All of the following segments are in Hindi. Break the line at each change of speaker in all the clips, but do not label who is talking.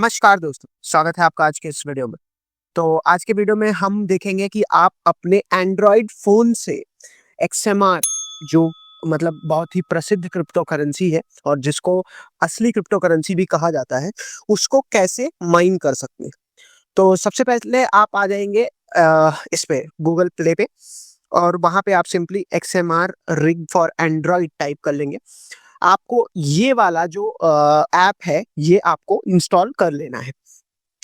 नमस्कार दोस्तों, स्वागत है आपका आज के इस वीडियो में। तो आज के वीडियो में हम देखेंगे कि आप अपने एंड्रॉयड फ़ोन से एक्सएमआर जो मतलब बहुत ही प्रसिद्ध क्रिप्टो करेंसी है और जिसको असली क्रिप्टो करेंसी भी कहा जाता है, उसको कैसे माइन कर सकते हैं। तो सबसे पहले आप आ जाएँगे इस पे गूगल प्ले पे और वहाँ पे आप simply XMR rig for Android type कर लेंगे। आपको ये वाला जो ऐप है, ये आपको इंस्टॉल कर लेना है।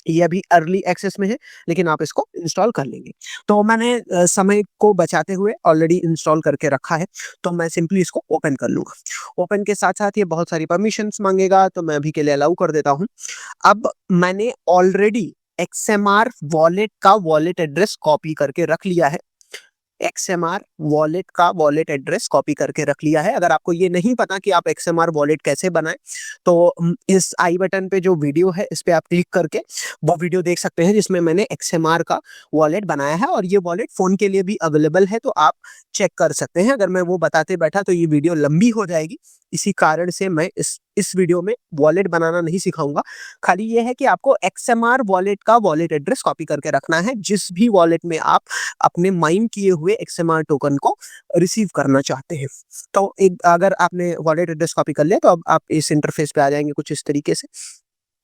ये अभी अर्ली एक्सेस में है, लेकिन आप इसको इंस्टॉल कर लेंगे। तो मैंने समय को बचाते हुए ऑलरेडी इंस्टॉल करके रखा है, तो मैं सिंपली इसको ओपन कर लूँगा। ओपन के साथ-साथ ये बहुत सारी परमिशंस माँगेगा, तो मैं अभी के लिए अलाउ कर देता हूँ। अब मैंने ऑलरेडी एक्सएमआर वॉलेट का वॉलेट एड्रेस कॉपी करके रख लिया है। एक्सएमआर वॉलेट का वॉलेट एड्रेस कॉपी करके रख लिया है। अगर आपको ये नहीं पता कि आप एक्सएमआर वॉलेट कैसे बनाएँ, तो इस आई बटन पे जो वीडियो है, इस पे आप क्लिक करके वो वीडियो देख सकते हैं जिसमें मैंने एक्सएमआर का वॉलेट बनाया है और ये वॉलेट फ़ोन के लिए भी अवेलेबल है, तो आप चेक कर सकते हैं। अगर मैं वो बताते बैठा तो ये वीडियो लंबी हो जाएगी, इसी कारण से मैं इस वीडियो में वॉलेट बनाना नहीं सिखाऊँगा। खाली ये है कि आपको एक्सएमआर वॉलेट का वॉलेट एड्रेस कॉपी करके रखना है, जिस भी वॉलेट में आप अपने माइन किए हुए एक्सएमआर टोकन को रिसीव करना चाहते हैं। तो एक अगर आपने वॉलेट एड्रेस कॉपी कर लिया, तो अब आप इस इंटरफेस पे आ जाएँगे कुछ इस तरीके से।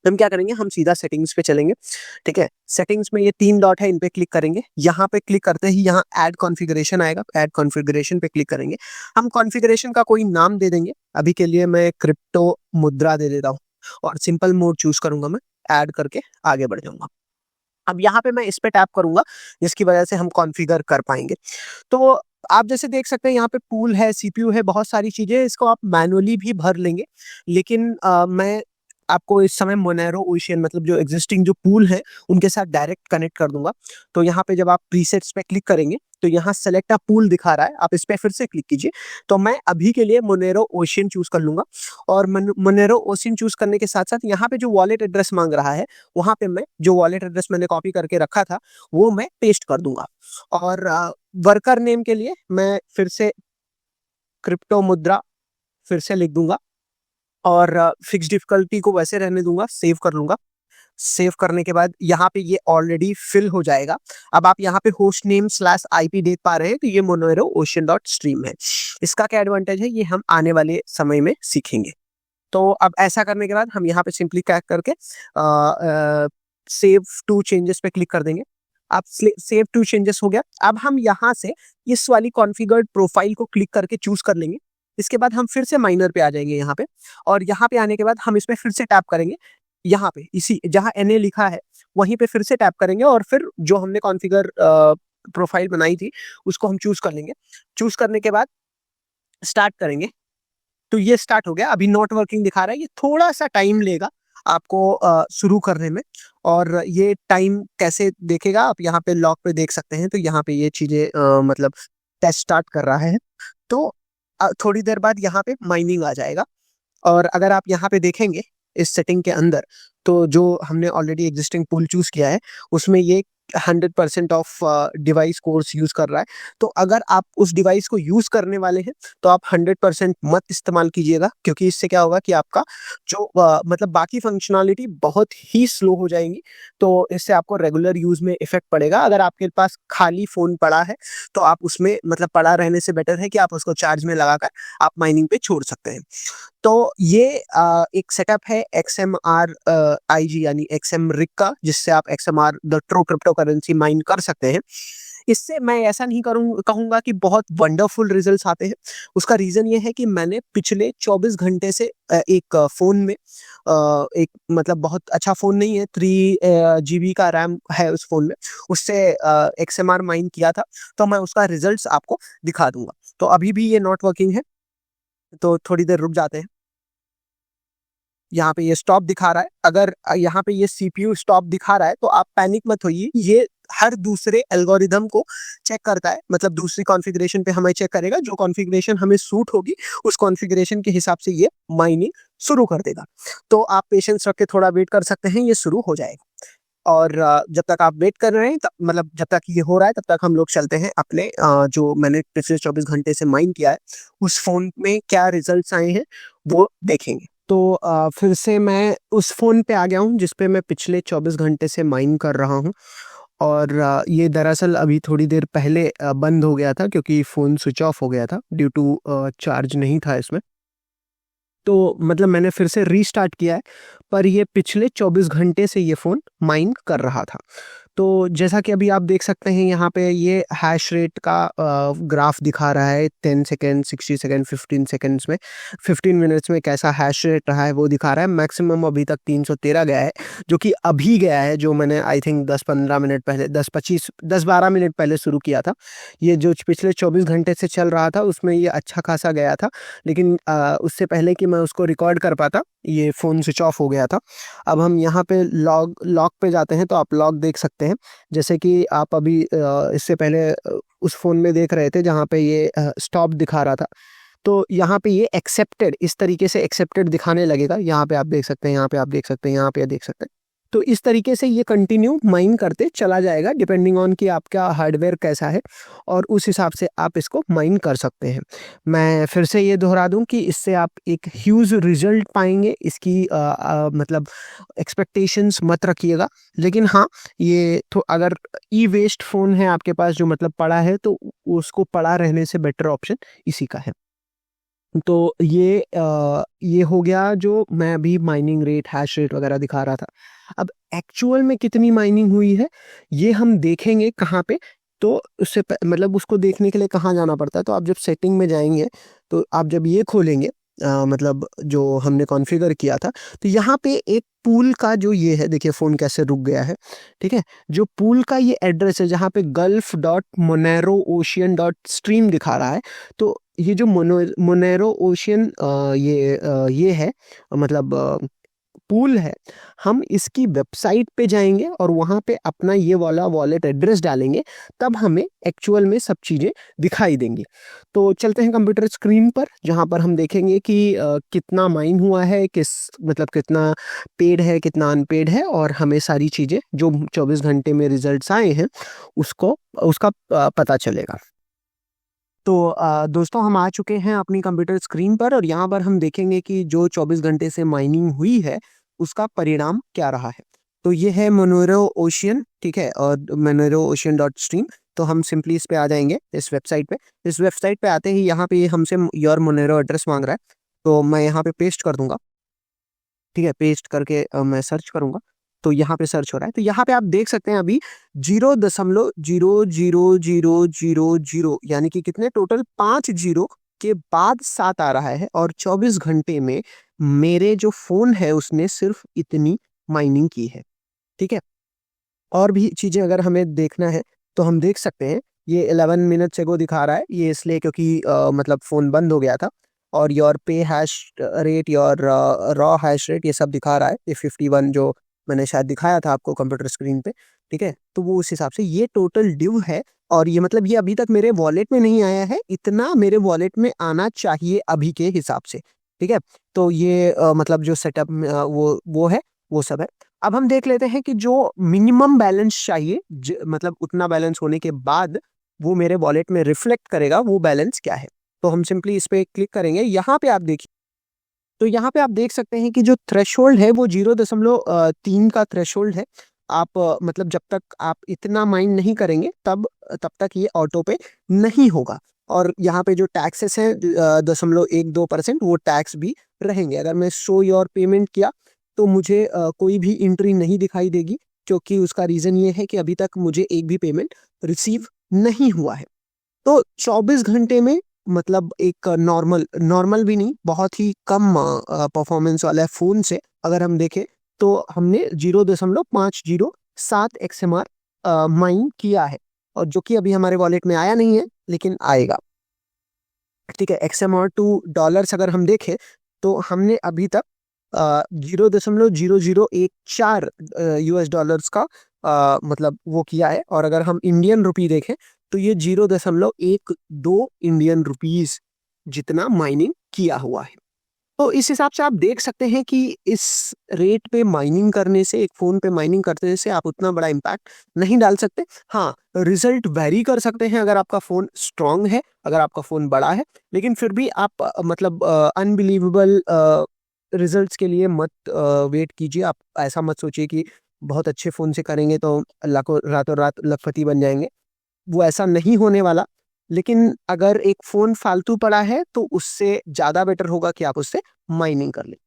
हम क्या करेंगे, हम सीधा सेटिंग्स पे चलेंगे, ठीक है? सेटिंग्स में ये 3 डॉट है, इन पे क्लिक करेंगे। यहाँ पे क्लिक करते ही यहाँ ऐड कॉन्फ़िगरेशन आएगा, ऐड कॉन्फ़िगरेशन पे क्लिक करेंगे। हम कॉन्फ़िगरेशन का कोई नाम दे देंगे, अभी के लिए मैं क्रिप्टो मुद्रा दे देता हूँ और सिंपल मोड चूज़ करूँगा मैं, ऐड करके आगे बढ़ जाऊँगा। अब यहाँ पे मैं इस पे टैप करूँगा, जिसकी वजह से हम कॉन्फ़िगर कर पाएँगे। तो आप जैसे देख सकते हैं यहाँ पे पूल है, सीपीयू है, बहुत सारी चीज़ें हैं, इसको आप मैनुअली भी भर लेंगे। लेकिन मैं आपको इस समय मोनेरो ओशियन मतलब जो एक्जिस्टिंग जो पूल है, उनके साथ डायरेक्ट कनेक्ट कर दूँगा। तो यहाँ पे जब आप प्रीसेट्स पे क्लिक करेंगे, तो यहाँ सेलेक्ट अ पूल दिखा रहा है, आप इस पे फिर से क्लिक कीजिए। तो मैं अभी के लिए मोनेरो ओशियन चूज़ कर लूँगा और मोनेरो ओशियन चूज़ करने के साथ-साथ यहाँ पे जो वॉलेट एड्रेस माँग रहा है, वहाँ पे मैं जो वॉलेट एड्रेस मैंने कॉपी करके रखा था, वो मैं पेस्ट कर दूँगा। और वर्कर नेम के लिए मैं फिर से क्रिप्टो मुद्रा फिर से लिख दूँगा और फिक्स डिफ़िकल्टी को वैसे रहने दूँगा, सेव कर लूँगा। सेव करने के बाद यहाँ पे ये ऑलरेडी फिल हो जाएगा। अब आप यहाँ पे होस्ट नेम स्लैश आईपी देख पा रहे हैं, तो ये मोनेरो ओशियन डॉट स्ट्रीम है। इसका क्या एडवांटेज है, ये हम आने वाले समय में सीखेंगे। तो अब ऐसा करने के बाद हम यहाँ पे सिंपली क्लिक करके सेव टू चेंजेस पे क्लिक कर देंगे। अब सेव टू चेंजेस हो गया। अब हम यहाँ से इस वाली कॉन्फ़िगर्ड प्रोफाइल को क्लिक करके चूज़ कर लेंगे। इसके बाद हम फिर से माइनर पे आ जाएँगे यहाँ पे और यहाँ पे आने के बाद हम इसमें फिर से टैप करेंगे। यहाँ पे इसी जहाँ एनए लिखा है, वहीं पे फिर से टैप करेंगे और फिर जो हमने कॉन्फ़िगर प्रोफाइल बनाई थी, उसको हम चूज़ कर लेंगे। चूज़ करने के बाद स्टार्ट करेंगे। तो ये स्टार्ट हो गया, अभी नॉट वर्किंग दिखा रहा है, ये थोड़ा-सा टाइम लेगा आपको शुरू करने में और ये टाइम कैसे देखेगा, आप यहाँ पे लॉग पे देख सकते हैं, तो यहाँ पे ये चीज़ें मतलब टेस्ट स्टार्ट कर रहा है। तो थोड़ी देर बाद यहाँ पे माइनिंग आ जाएगा और अगर आप यहाँ पे देखेंगे इस सेटिंग के अंदर, तो जो हमने ऑलरेडी एक्जिस्टिंग पूल चूज़ किया है, उसमें ये 100% ऑफ डिवाइस कोर्स यूज़ कर रहा है। तो अगर आप उस डिवाइस को यूज़ करने वाले हैं, तो आप 100% मत इस्तेमाल कीजिएगा क्योंकि इससे क्या होगा कि आपका जो मतलब बाकी फंक्शनैलिटी बहुत ही स्लो हो जाएँगी। तो इससे आपको रेगुलर यूज़ में इफ़ेक्ट पड़ेगा। अगर आपके पास खाली फ़ोन पड़ा है, तो आप उसमें मतलब पड़ा रहने से बेटर है कि आप उसको चार्ज में लगाकर आप माइनिंग पे छोड़ सकते हैं। तो ये एक सेटअप है एक्सएमआर आईजी यानी एक्सएम रिग का, जिससे आप XMR the true crypto currency mine कर सकते हैं। इससे मैं ऐसा नहीं कहूँगा कि बहुत वंडरफुल रिजल्ट्स आते हैं। उसका रीज़न ये है कि मैंने पिछले 24 घंटे से एक फ़ोन में एक मतलब बहुत अच्छा फ़ोन नहीं है, 3 जीबी का रैम है उस फ़ोन में, उससे एक्सएमआर माइन किया था, तो मैं उसका रिजल्ट्स आपको दिखा दूँगा। तो अभी भी ये नॉट वर्किंग है, तो थोड़ी देर रुक जाते हैं। यहाँ पे ये स्टॉप दिखा रहा है। अगर यहाँ पे ये सीपीयू स्टॉप दिखा रहा है, तो आप पैनिक मत होइए। ये हर दूसरे एल्गोरिदम को चेक करता है, मतलब दूसरी कॉन्फ़िगरेशन पे हमें चेक करेगा, जो कॉन्फ़िगरेशन हमें सूट होगी, उस कॉन्फ़िगरेशन के हिसाब से ये माइनिंग शुरू कर देगा। तो आप पेशेंस रख के थोड़ा वेट कर सकते हैं, ये शुरू हो जाएगा। और जब तक आप वेट कर रहे हैं, तब मतलब जब तक ये हो रहा है, तब तक हम लोग चलते हैं अपने जो मैंने पिछले 24 घंटे से माइन किया है, उस फ़ोन में क्या रिज़ल्ट्स आए हैं, वो देखेंगे। तो फिर से मैं उस फ़ोन पे आ गया हूँ जिस पे मैं पिछले 24 घंटे से माइन कर रहा हूँ। और ये दरअसल अभी थोड़ी देर पहले बंद हो गया था क्योंकि फ़ोन स्विच ऑफ हो गया था ड्यू टू चार्ज नहीं था इसमें। तो मतलब मैंने फिर से रीस्टार्ट किया है, पर ये पिछले 24 घंटे से ये फ़ोन माइन कर रहा था। तो जैसा कि अभी आप देख सकते हैं यहाँ पे ये हैश रेट का ग्राफ दिखा रहा है 10 सेकंड, 60 सेकंड, 15 सेकंड्स में, 15 मिनट्स में कैसा हैश रेट रहा है वो दिखा रहा है। मैक्सिमम अभी तक 313 गया है, जो कि अभी गया है, जो मैंने आई थिंक 10-15 मिनट पहले 10-12 मिनट पहले शुरू किया था। ये जो पिछले 24 घंटे से चल रहा था उसमें ये अच्छा खासा गया था, लेकिन उससे पहले कि मैं उसको रिकॉर्ड कर पाता ये फ़ोन स्विच ऑफ हो गया था। अब हम यहाँ पे लॉग पे जाते हैं तो आप लॉग देख सकते हैं। जैसे कि आप अभी इससे पहले उस फ़ोन में देख रहे थे जहाँ पे ये स्टॉप दिखा रहा था। तो यहाँ पे ये एक्सेप्टेड, इस तरीके से एक्सेप्टेड दिखाने लगेगा। यहाँ पे आप देख सकते हैं, यहाँ पे आप देख सकते हैं, यहाँ पे देख सकते हैं। तो इस तरीके से ये कंटिन्यू माइन करते चला जाएगा डिपेंडिंग ऑन कि आपका हार्डवेयर कैसा है, और उस हिसाब से आप इसको माइन कर सकते हैं। मैं फिर से ये दोहरा दूं कि इससे आप एक ह्यूज रिजल्ट पाएंगे। इसकी मतलब एक्सपेक्टेशंस मत रखिएगा, लेकिन हाँ, ये तो अगर ई वेस्ट फ़ोन है आपके पास जो मतलब पड़ा है, तो उसको पड़ा रहने से बेटर ऑप्शन इसी का है। तो ये हो गया जो मैं अभी माइनिंग रेट, हैश रेट वगैरह दिखा रहा था। अब एक्चुअल में कितनी माइनिंग हुई है, ये हम देखेंगे कहाँ पे। तो उससे मतलब उसको देखने के लिए कहाँ जाना पड़ता है, तो आप जब सेटिंग में जाएँगे, तो आप जब ये खोलेंगे मतलब जो हमने कॉन्फ़िगर किया था, तो यहाँ पे एक पूल का जो ये है, देखिए फ़ोन कैसे रुक गया है, ठीक है? जो पूल का ये एड्रेस है जहाँ पे gulf.monerocean.stream दिखा रहा है, तो ये जो मोनेरो ओशियन ये है, मतलब पूल है। हम इसकी वेबसाइट पे जाएँगे और वहाँ पे अपना ये वाला वॉलेट एड्रेस डालेंगे, तब हमें एक्चुअल में सब चीज़ें दिखाई देंगी। तो चलते हैं कंप्यूटर स्क्रीन पर, जहाँ पर हम देखेंगे कि कितना माइन हुआ है, मतलब कितना पेड है, कितना अनपेड है, और हमें सारी चीज़ें जो 24 घंटे में रिजल्ट्स आए हैं, उसका पता चलेगा। तो दोस्तों, हम आ चुके हैं अपनी कंप्यूटर स्क्रीन पर, और यहाँ पर हम देखेंगे कि जो 24 घंटे से माइनिंग हुई है उसका परिणाम क्या रहा है। तो ये है मोनेरो ओशियन, ठीक है, और मोनेरो ओशियन डॉट स्ट्रीम। तो हम सिंपली इस पे आ जाएंगे, इस वेबसाइट पे। इस वेबसाइट पे आते ही यहाँ पे ये हमसे योर मोनेरो एड्रेस मांग रहा है, तो मैं यहाँ पे पेस्ट कर दूंगा, ठीक है। पेस्ट करके मैं सर्च करूंगा, तो यहाँ पे सर्च हो रहा है। तो यहाँ पे आप देख सकते हैं अभी 0.00000 यानी कि कितने, टोटल 5 जीरो के बाद 7 आ रहा है, और 24 घंटे में मेरे जो फोन है उसने सिर्फ इतनी माइनिंग की है, ठीक है। और भी चीजें अगर हमें देखना है तो हम देख सकते हैं, ये 11 मिनट एगो दिखा रहा है, ये इसलिए क्योंकि मतलब फ़ोन बंद हो गया था। और योर पे hash rate, your raw hash rate, ये सब दिखा रहा है। ये 51 जो मैंने शायद दिखाया था आपको कंप्यूटर स्क्रीन पे, ठीक है। तो वो उस हिसाब से ये टोटल ड्यू है, और ये मतलब ये अभी तक मेरे वॉलेट में नहीं आया है, इतना मेरे वॉलेट में आना चाहिए अभी के हिसाब से, ठीक है। तो ये मतलब जो सेटअप वो है, वो सब है। अब हम देख लेते हैं कि जो मिनिमम बैलेंस चाहिए, मतलब उतना बैलेंस होने के बाद वो मेरे वॉलेट में रिफ्लेक्ट करेगा, वो बैलेंस क्या है। तो हम सिंपली इस पे क्लिक करेंगे। यहाँ पे आप देखिए, तो यहाँ पे आप देख सकते हैं कि जो थ्रेशोल्ड है वो 0.3 का थ्रेशोल्ड है। आप मतलब जब तक आप इतना माइंड नहीं करेंगे तब तक ये ऑटो पे नहीं होगा। और यहाँ पे जो टैक्सेस है 0.12% वो टैक्स भी रहेंगे। अगर मैं शो योर पेमेंट किया तो मुझे कोई भी एंट्री नहीं दिखाई देगी, क्योंकि उसका रीज़न ये है कि अभी तक मुझे एक भी पेमेंट रिसीव नहीं हुआ है। तो 24 घंटे में मतलब एक नॉर्मल नॉर्मल भी नहीं, बहुत ही कम परफॉर्मेंस वाला फ़ोन से अगर हम देखें, तो हमने 0.507 एक्सएमआर माइन किया है, और जो कि अभी हमारे वॉलेट में आया नहीं है, लेकिन आएगा, ठीक है। एक्सएमआर टू डॉलर्स अगर हम देखें, तो हमने अभी तक 0.0014 यूएस डॉलर्स का मतलब वो किया है। और अगर हम इंडियन रुपी देखें, तो ये 0.12 इंडियन रुपीस जितना माइनिंग किया हुआ है। तो इस हिसाब से आप देख सकते हैं कि इस रेट पे माइनिंग करने से, एक फ़ोन पे माइनिंग करने से आप उतना बड़ा इम्पैक्ट नहीं डाल सकते। हाँ, रिजल्ट वेरी कर सकते हैं अगर आपका फ़ोन स्ट्रांग है, अगर आपका फ़ोन बड़ा है, लेकिन फिर भी आप मतलब अनबिलीवेबल रिजल्ट्स के लिए मत वेट कीजिए। आप ऐसा मत सोचिए कि बहुत अच्छे फ़ोन से करेंगे तो रातों रात लखपति बन जाएंगे, वो ऐसा नहीं होने वाला। लेकिन अगर एक फ़ोन फालतू पड़ा है तो उससे ज़्यादा बेटर होगा कि आप उससे माइनिंग कर लें।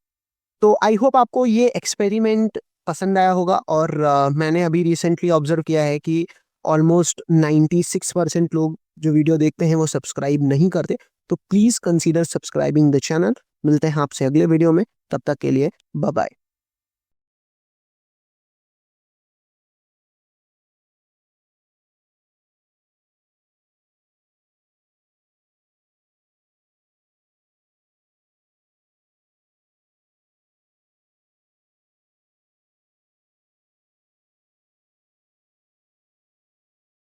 तो आई होप आपको ये एक्सपेरिमेंट पसंद आया होगा। और मैंने अभी रिसेंटली ऑब्जर्व किया है कि ऑलमोस्ट 96% लोग जो वीडियो देखते हैं वो सब्सक्राइब नहीं करते। तो please consider subscribing the channel. मिलते हैं आपसे अगले वीडियो में, तब तक के लिए बाय बाय।